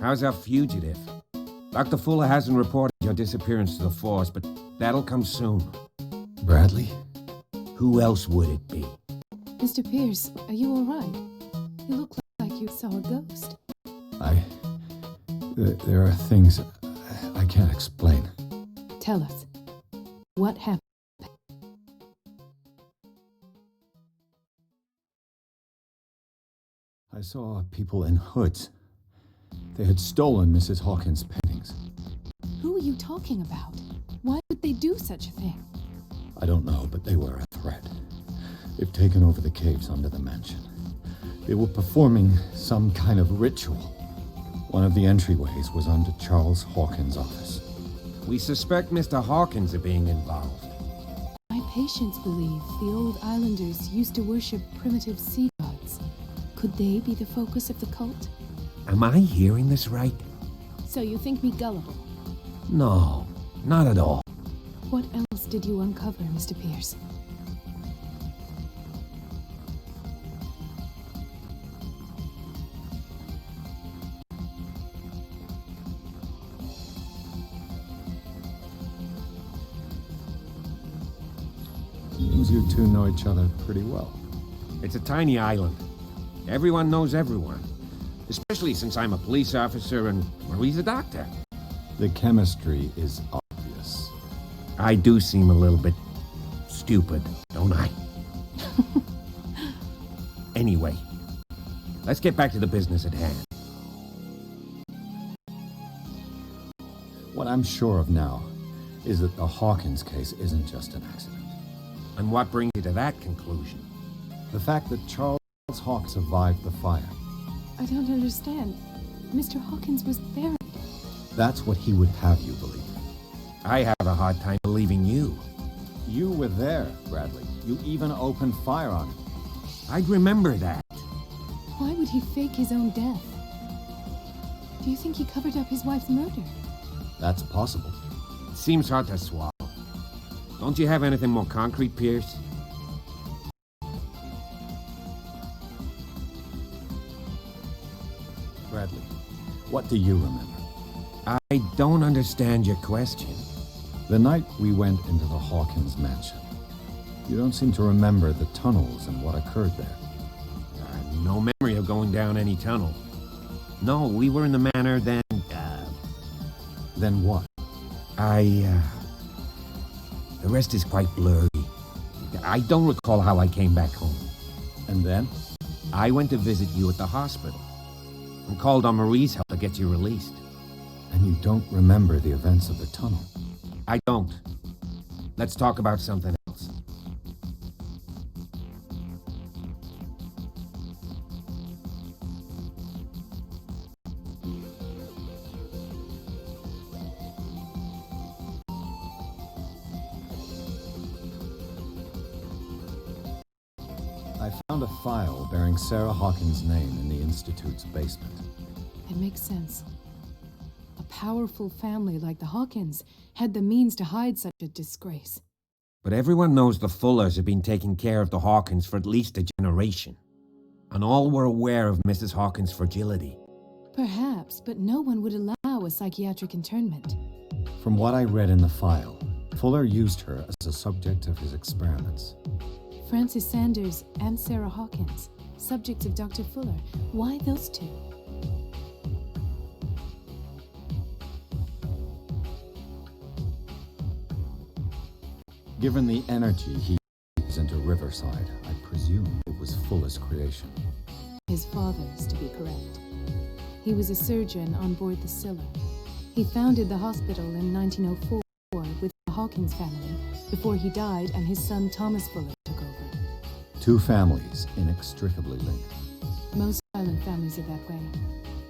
How's our fugitive? Dr. Fuller hasn't reported your disappearance to the force, but that'll come soon. Bradley? Who else would it be? Mr. Pierce, are you all right? You look like you saw a ghost. There are things I can't explain. Tell us. What happened? I saw people in hoods. They had stolen Mrs. Hawkins' paintings. Who are you talking about? Why would they do such a thing? I don't know, but they were a threat. They've taken over the caves under the mansion. They were performing some kind of ritual. One of the entryways was under Charles Hawkins' office. We suspect Mr. Hawkins of being involved. My patients believe the old islanders used to worship primitive sea gods. Could they be the focus of the cult? Am I hearing this right? So you think me gullible? No, not at all. What else did you uncover, Mr. Pierce? Seems you two know each other pretty well. It's a tiny island. Everyone knows everyone. Especially since I'm a police officer and Marie's a doctor. The chemistry is obvious. I do seem a little bit stupid, don't I? Anyway, let's get back to the business at hand. What I'm sure of now is that the Hawkins case isn't just an accident. And what brings you to that conclusion? The fact that Charles Hawkins survived the fire. I don't understand. Mr. Hawkins was buried. That's what he would have you believe. I have a hard time believing you. You were there, Bradley. You even opened fire on him. I'd remember that. Why would he fake his own death? Do you think he covered up his wife's murder? That's possible. Seems hard to swallow. Don't you have anything more concrete, Pierce? Bradley, what do you remember? I don't understand your question. The night we went into the Hawkins mansion. You don't seem to remember the tunnels and what occurred there. No memory of going down any tunnel. No, we were in the manor then, Then what? The rest is quite blurry. I don't recall how I came back home. And then? I went to visit you at the hospital and called on Marie's help to get you released. And you don't remember the events of the tunnel? I don't. Let's talk about something else. I found a file bearing Sarah Hawkins' name in the Institute's basement. It makes sense. A powerful family like the Hawkins had the means to hide such a disgrace. But everyone knows the Fullers have been taking care of the Hawkins for at least a generation. And all were aware of Mrs. Hawkins' fragility. Perhaps, but no one would allow a psychiatric internment. From what I read in the file, Fuller used her as a subject of his experiments. Francis Sanders and Sarah Hawkins, subjects of Dr. Fuller. Why those two? Given the energy he used into Riverside, I presume it was Fuller's creation. His father's, to be correct. He was a surgeon on board the Scylla. He founded the hospital in 1904 with the Hawkins family before he died and his son Thomas Fuller took over. Two families inextricably linked. Most island families are that way.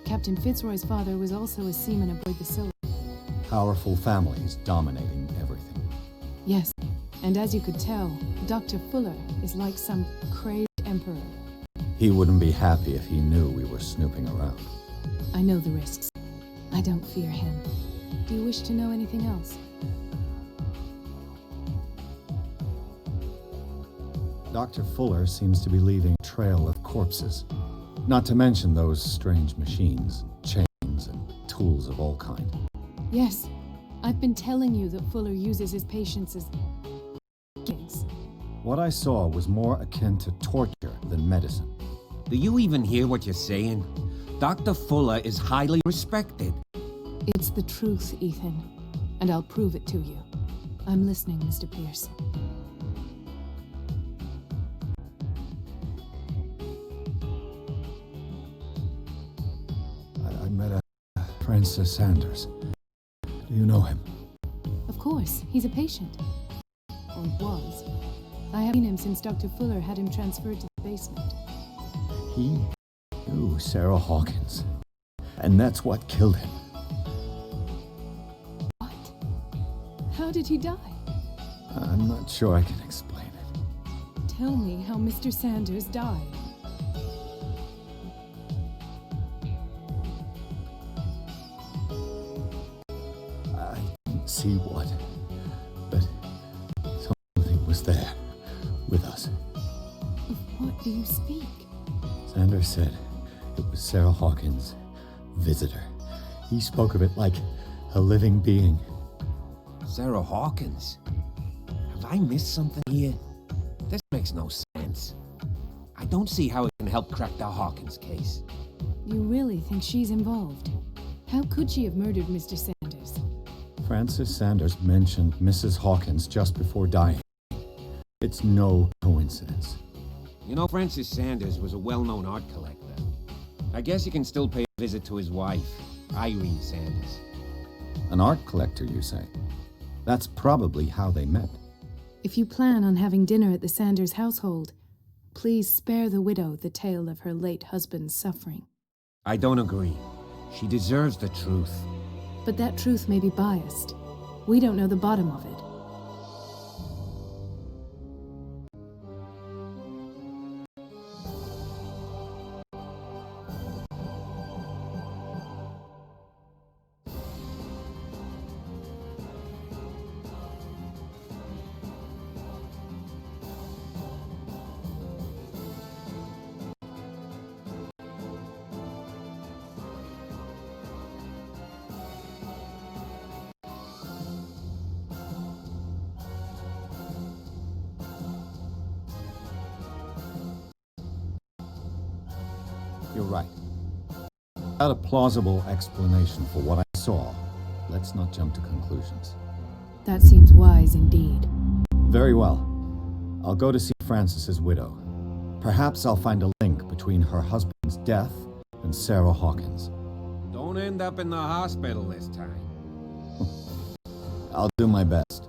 Captain Fitzroy's father was also a seaman aboard the Scylla. Powerful families dominating everything. Yes, and as you could tell, Dr. Fuller is like some crazed emperor. He wouldn't be happy if he knew we were snooping around. I know the risks. I don't fear him. Do you wish to know anything else? Dr. Fuller seems to be leaving a trail of corpses. Not to mention those strange machines, chains, and tools of all kind. Yes, I've been telling you that Fuller uses his patients as gigs. What I saw was more akin to torture than medicine. Do you even hear what you're saying? Dr. Fuller is highly respected. It's the truth, Ethan, and I'll prove it to you. I'm listening, Mr. Pierce. I met a Francis Sanders. Do you know him? Of course, he's a patient. Or was. I haven't seen him since Dr. Fuller had him transferred to the basement. He knew Sarah Hawkins, and that's what killed him. What? How did he die? I'm not sure I can explain it. Tell me how Mr. Sanders died. I didn't see what, but something was there with us. Of what do you speak? Sanders said it was Sarah Hawkins' visitor. He spoke of it like a living being. Sarah Hawkins? Have I missed something here? This makes no sense. I don't see how it can help crack the Hawkins case. You really think she's involved? How could she have murdered Mr. Sanders? Francis Sanders mentioned Mrs. Hawkins just before dying. It's no coincidence. You know, Francis Sanders was a well-known art collector. I guess you can still pay a visit to his wife, Irene Sanders. An art collector, you say? That's probably how they met. If you plan on having dinner at the Sanders household, please spare the widow the tale of her late husband's suffering. I don't agree. She deserves the truth. But that truth may be biased. We don't know the bottom of it. You're right. Without a plausible explanation for what I saw, let's not jump to conclusions. That seems wise indeed. Very well. I'll go to see Francis's widow. Perhaps I'll find a link between her husband's death and Sarah Hawkins. Don't end up in the hospital this time. I'll do my best.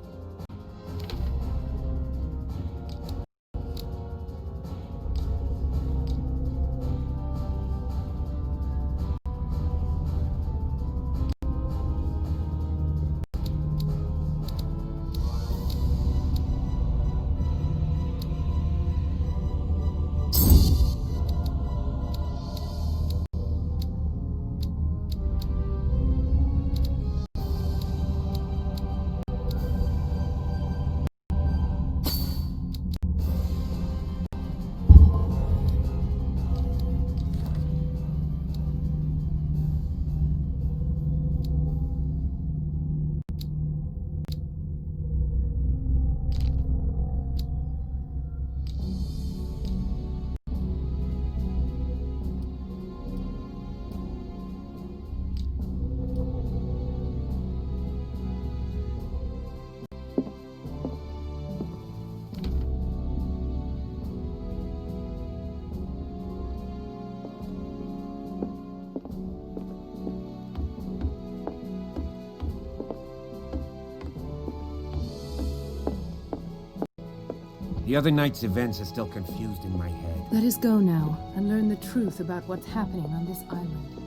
The other night's events are still confused in my head. Let us go now and learn the truth about what's happening on this island.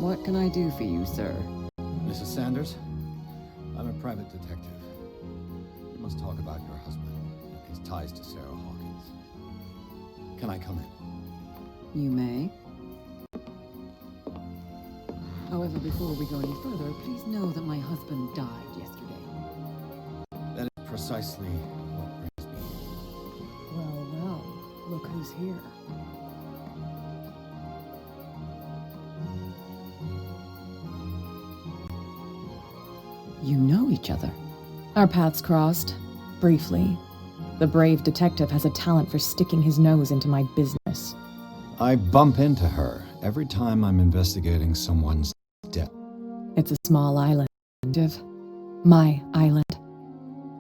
What can I do for you, sir? Mrs. Sanders, I'm a private detective. We must talk about your husband and his ties to Sarah Hawkins. Can I come in? You may. However, before we go any further, please know that my husband died yesterday. That is precisely what brings me here. Well, look who's here. You know each other. Our paths crossed, briefly. The brave detective has a talent for sticking his nose into my business. I bump into her every time I'm investigating someone's death. It's a small island, Div. My island.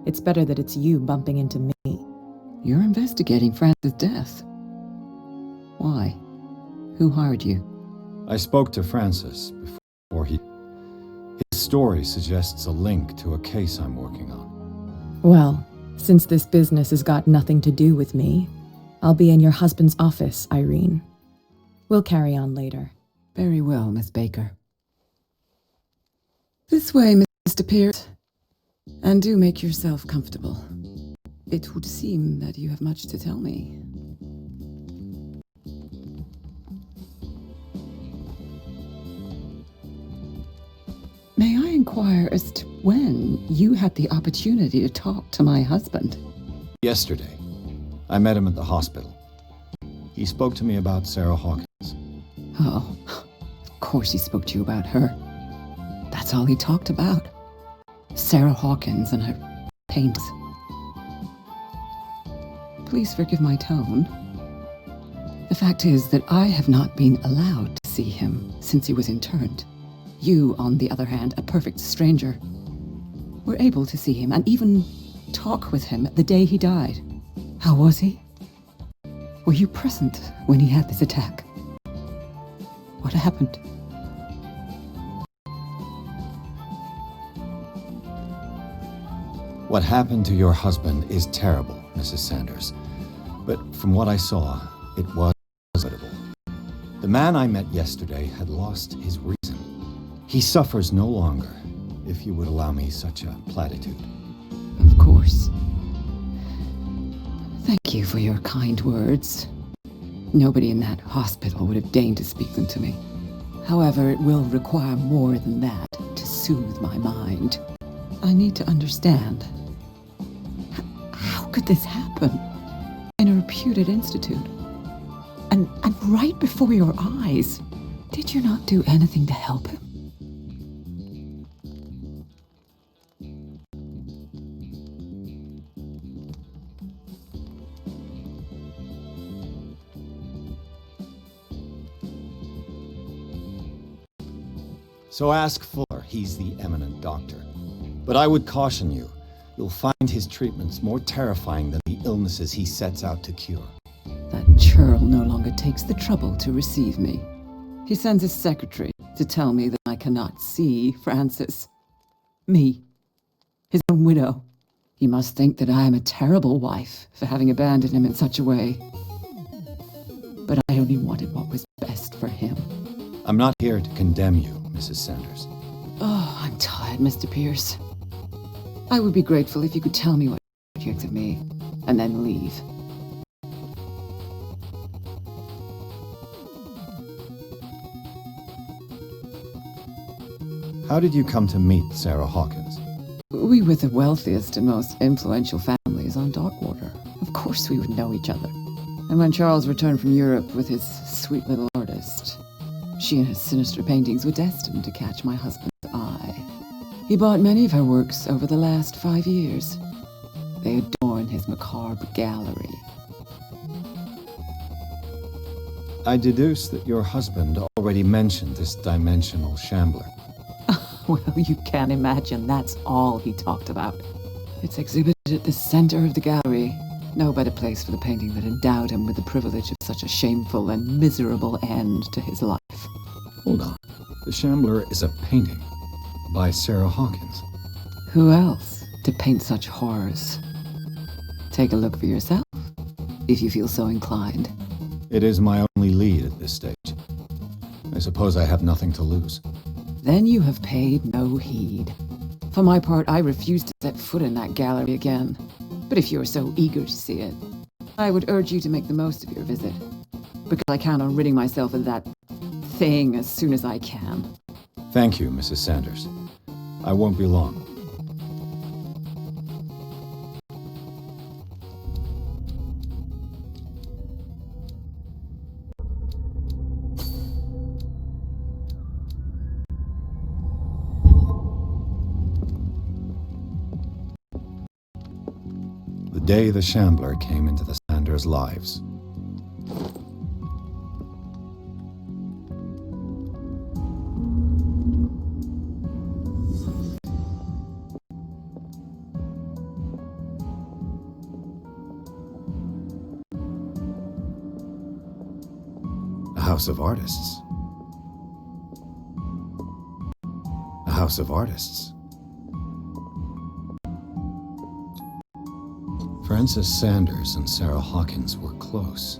It's better that it's you bumping into me. You're investigating Francis' death. Why? Who hired you? I spoke to Francis before he... His story suggests a link to a case I'm working on. Well, since this business has got nothing to do with me, I'll be in your husband's office, Irene. We'll carry on later. Very well, Miss Baker. This way, Mr. Pierce. And do make yourself comfortable. It would seem that you have much to tell me. May I inquire as to when you had the opportunity to talk to my husband? Yesterday, I met him at the hospital. He spoke to me about Sarah Hawkins. Oh, of course he spoke to you about her. That's all he talked about. Sarah Hawkins and her paintings. Please forgive my tone. The fact is that I have not been allowed to see him since he was interned. You, on the other hand, a perfect stranger, were able to see him and even talk with him the day he died. How was he? Were you present when he had this attack? What happened? What happened to your husband is terrible, Mrs. Sanders. But from what I saw, it was inevitable. The man I met yesterday had lost his reason. He suffers no longer, if you would allow me such a platitude. Of course. Thank you for your kind words. Nobody in that hospital would have deigned to speak them to me. However, it will require more than that to soothe my mind. I need to understand. How could this happen? In a reputed institute? And right before your eyes? Did you not do anything to help him? So ask Fuller, he's the eminent doctor. But I would caution you, you'll find his treatments more terrifying than the illnesses he sets out to cure. That churl no longer takes the trouble to receive me. He sends his secretary to tell me that I cannot see Francis. Me, his own widow. He must think that I am a terrible wife for having abandoned him in such a way. But I only wanted what was best for him. I'm not here to condemn you, Mrs. Sanders. Oh, I'm tired, Mr. Pierce. I would be grateful if you could tell me what you expect of me, and then leave. How did you come to meet Sarah Hawkins? We were the wealthiest and most influential families on Darkwater. Of course we would know each other. And when Charles returned from Europe with his sweet little artist, she and her sinister paintings were destined to catch my husband's eye. He bought many of her works over the last 5 years. They adorn his macabre gallery. I deduce that your husband already mentioned this dimensional shambler. Well, you can imagine that's all he talked about. It's exhibited at the center of the gallery. No better place for the painting that endowed him with the privilege of such a shameful and miserable end to his life. Hold on. The shambler is a painting by Sarah Hawkins. Who else to paint such horrors? Take a look for yourself, if you feel so inclined. It is my only lead at this stage. I suppose I have nothing to lose. Then you have paid no heed. For my part, I refuse to set foot in that gallery again. But if you're so eager to see it, I would urge you to make the most of your visit, because I count on ridding myself of that thing as soon as I can. Thank you, Mrs. Sanders. I won't be long. The day the Shambler came into the Sanders' lives. A house of artists. A house of artists. Frances Sanders and Sarah Hawkins were close.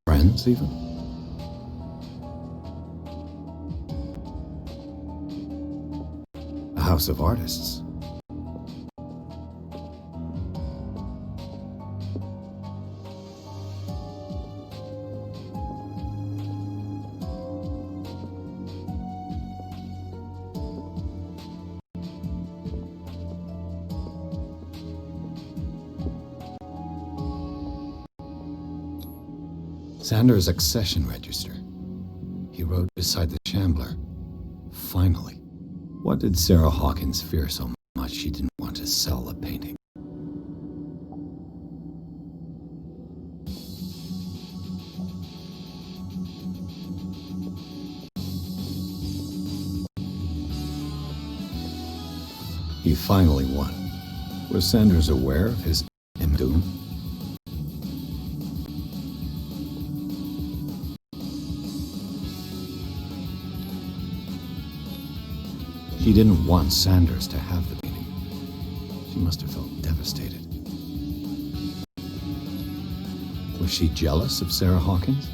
Friends, even? A house of artists. Sanders' accession register. He wrote beside the Shambler. Finally. What did Sarah Hawkins fear so much she didn't want to sell the painting? He finally won. Was Sanders aware of his doom? She didn't want Sanders to have the painting. She must have felt devastated. Was she jealous of Sarah Hawkins?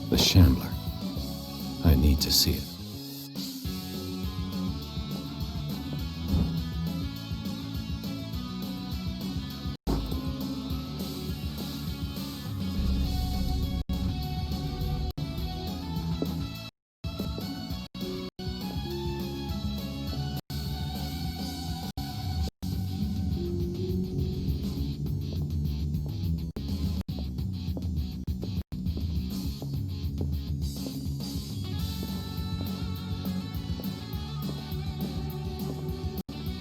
The Shambler. I need to see it.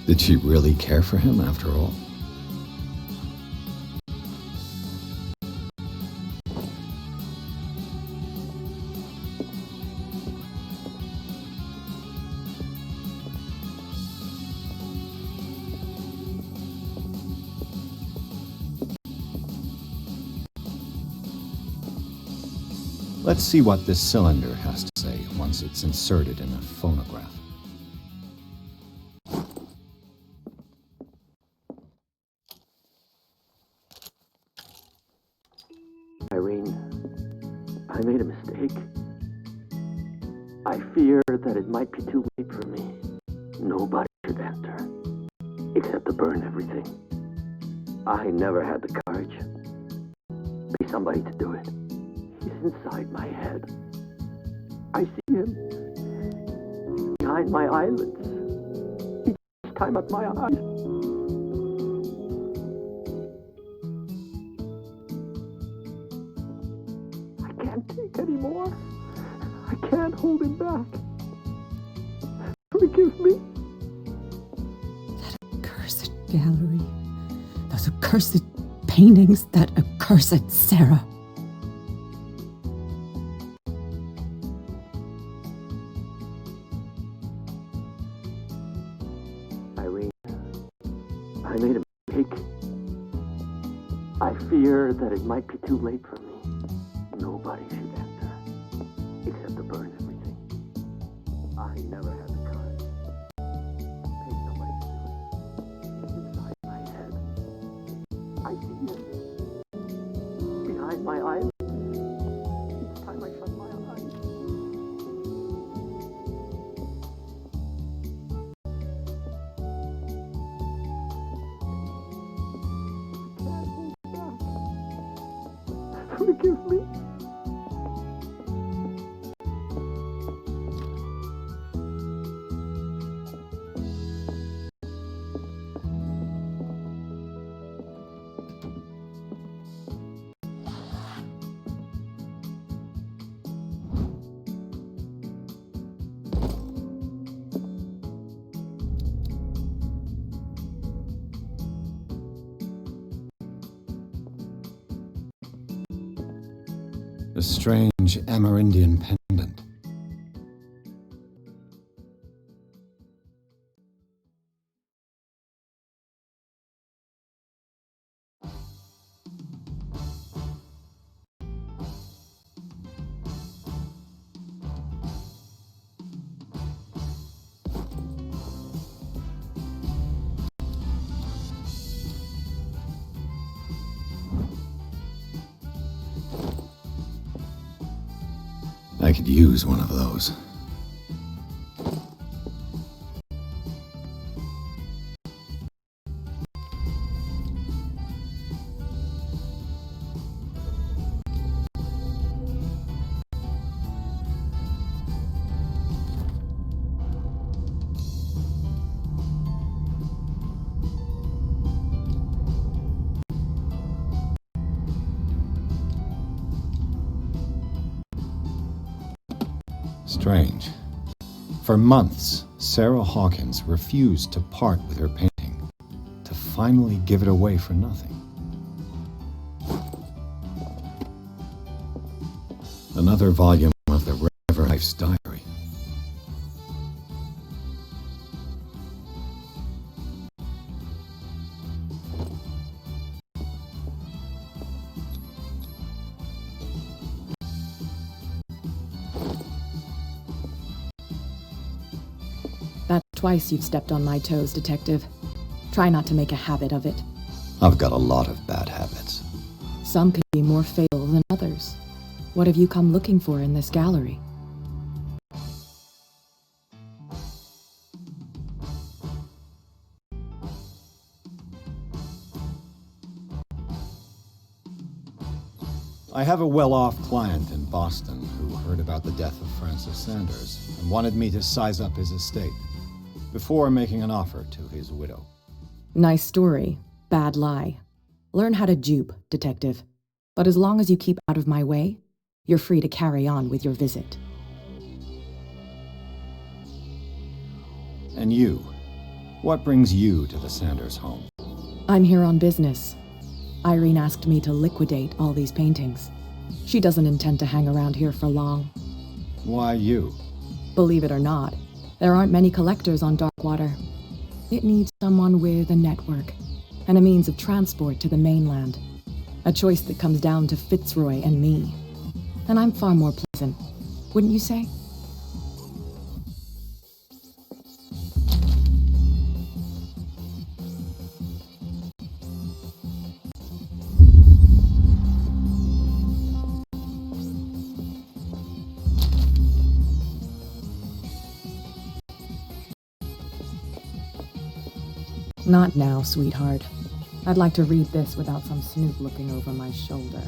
Did she really care for him after all? Let's see what this cylinder has to say once it's inserted in a phonograph. Irene, I made a mistake. I fear that it might be too late for me. Nobody should enter, except to burn everything. I never had the courage. Be somebody to do it. He's inside my head. I see him behind my eyelids. Each time at my eyes. I can't take anymore. I can't hold him back. Forgive me. That accursed gallery. Those accursed paintings. That accursed Sarah. Irene, I made a mistake. I fear that it might be too late for me. Nobody should enter, except to burn everything. I never had the courage. Pay somebody to do it. Inside my head, I see it. Behind my eyelids. Each time I shut my eyes. Forgive me. A strange Amerindian pendant. I could use one of those. Strange. For months, Sarah Hawkins refused to part with her painting, to finally give it away for nothing. Another volume of the Reverend Life's diary. That's twice you've stepped on my toes, Detective. Try not to make a habit of it. I've got a lot of bad habits. Some can be more fatal than others. What have you come looking for in this gallery? I have a well-off client in Boston who heard about the death of Francis Sanders and wanted me to size up his estate before making an offer to his widow. Nice story. Bad lie. Learn how to dupe, Detective. But as long as you keep out of my way, you're free to carry on with your visit. And you? What brings you to the Sanders home? I'm here on business. Irene asked me to liquidate all these paintings. She doesn't intend to hang around here for long. Why you? Believe it or not, there aren't many collectors on Darkwater. It needs someone with a network and a means of transport to the mainland. A choice that comes down to Fitzroy and me. And I'm far more pleasant, wouldn't you say? Not now, sweetheart. I'd like to read this without some snoop looking over my shoulder.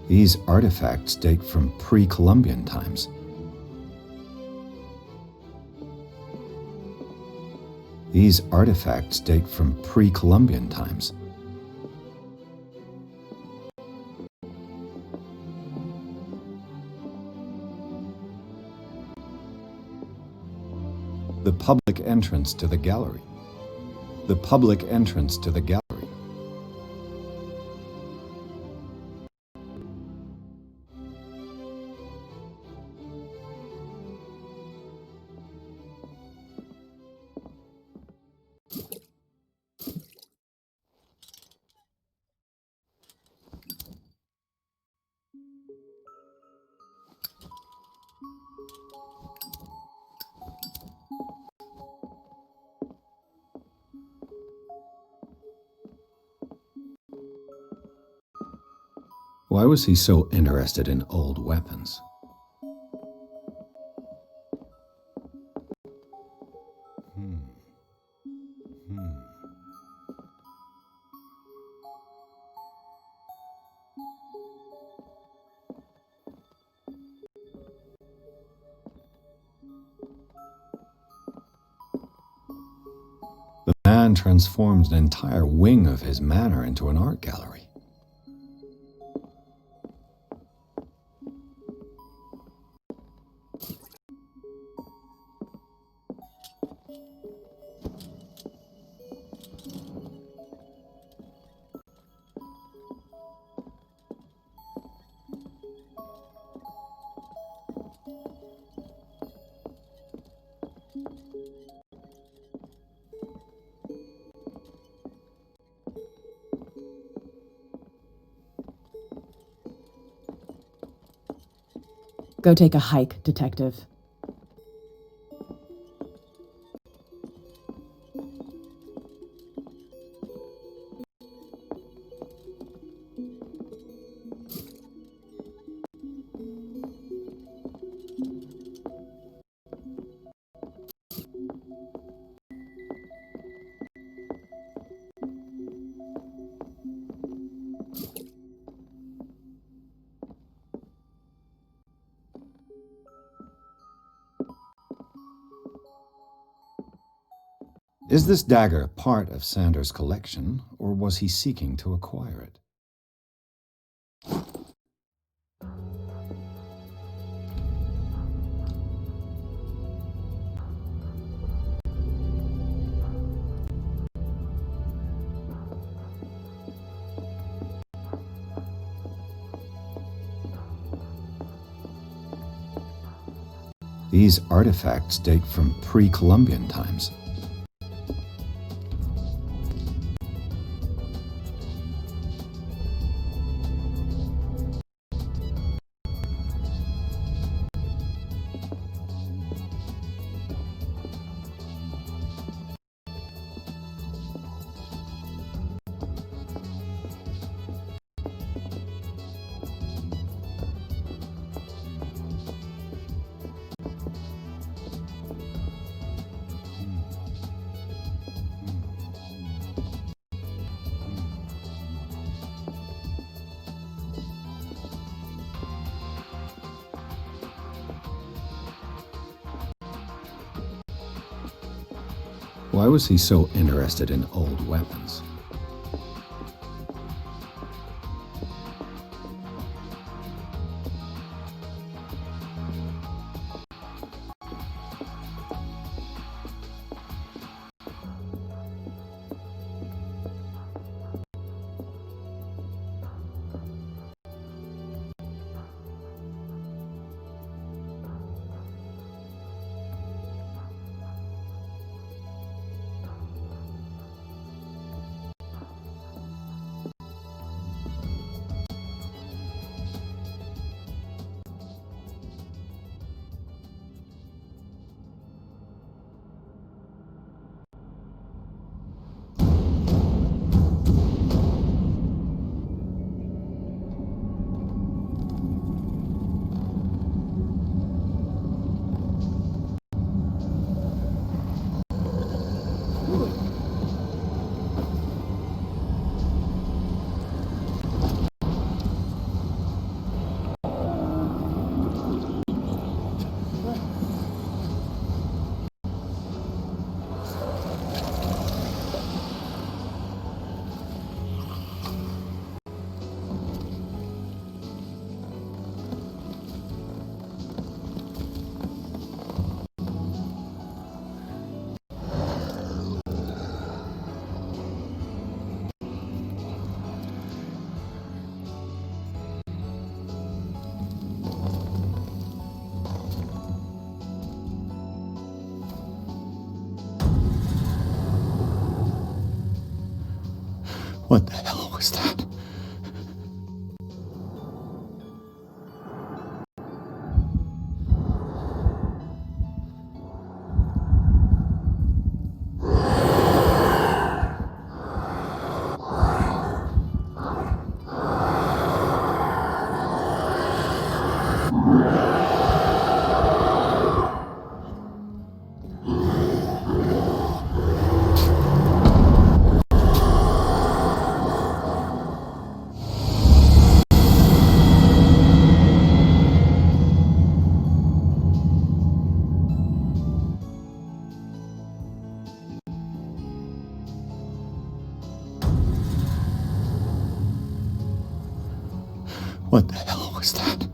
These artifacts date from pre-Columbian times. These artifacts date from pre-Columbian times. The public entrance to the gallery. The public entrance to the gallery. Why was he so interested in old weapons? The man transformed an entire wing of his manor into an art gallery. Go take a hike, Detective. Is this dagger part of Sanders' collection, or was he seeking to acquire it? These artifacts date from pre-Columbian times. Why was he so interested in old weapons? What the hell was that? What the hell was that?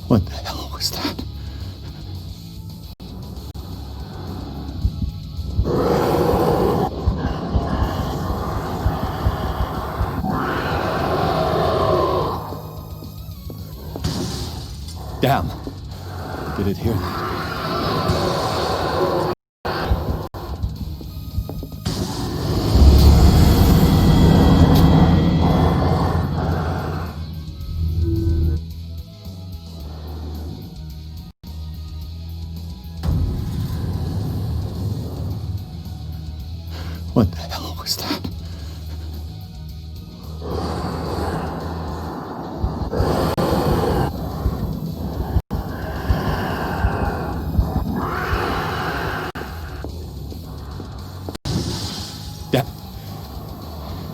What the hell was that? Damn. Did it hear that? What the hell was that?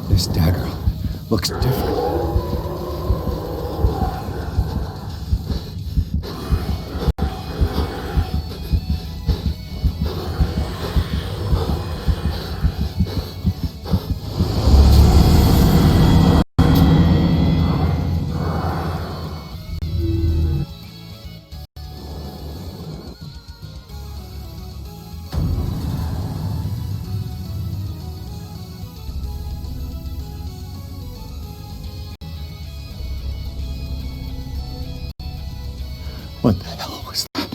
This dagger looks different. What the hell was that?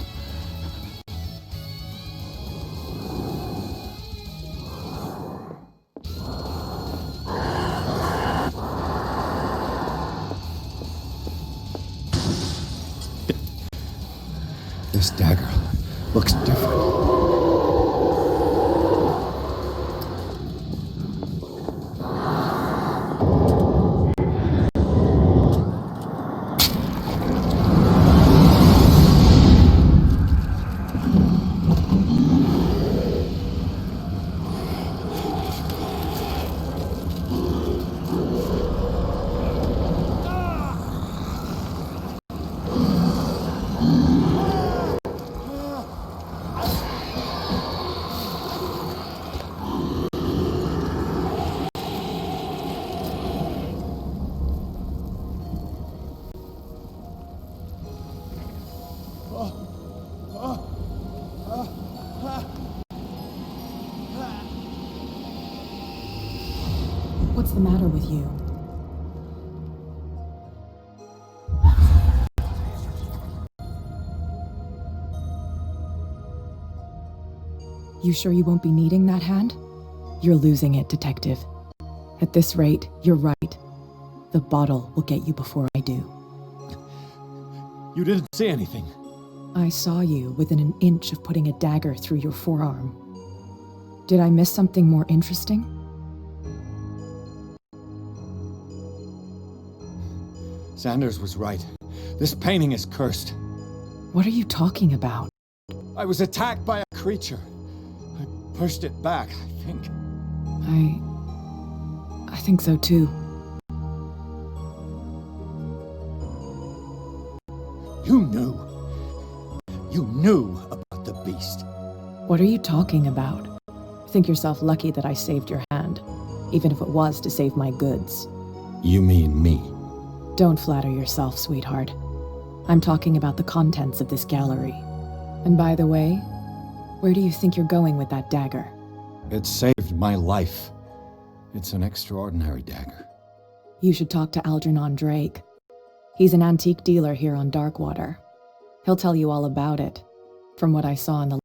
This dagger looks different. What's the matter with you? You sure you won't be needing that hand? You're losing it, Detective. At this rate, you're right. The bottle will get you before I do. You didn't say anything. I saw you within an inch of putting a dagger through your forearm. Did I miss something more interesting? Sanders was right. This painting is cursed. What are you talking about? I was attacked by a creature. I pushed it back, I think. I think so too. You knew. You knew about the beast. What are you talking about? Think yourself lucky that I saved your hand, even if it was to save my goods. You mean me? Don't flatter yourself, sweetheart. I'm talking about the contents of this gallery. And by the way, where do you think you're going with that dagger? It saved my life. It's an extraordinary dagger. You should talk to Algernon Drake. He's an antique dealer here on Darkwater. He'll tell you all about it, from what I saw in the